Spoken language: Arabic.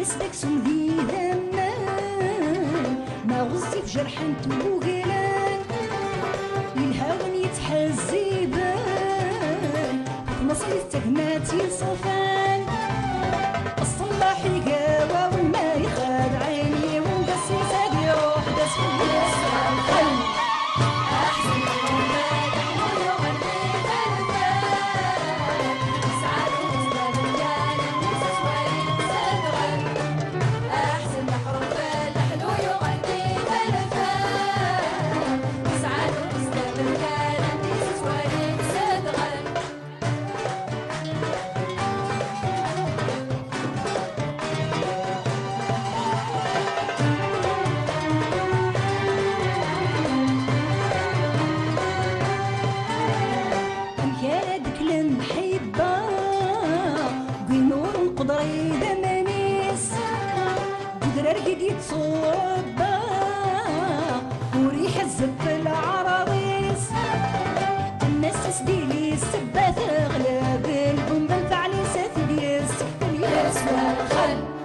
لسدك سمدي ذمان ما غزي في جرح وقلان الهوان يتحزبان في مصري التهمات يصفان الصلاح يقاوى وما يخاد عيني ونقص يساد يروح داس في القلب أحسن قدري دمانيس قدر رقد يتصوبا وريح الزف العراضيس الناس تسديلي السبة تغلب البومبا الفعلي ساتلي السكتل يسوى الخل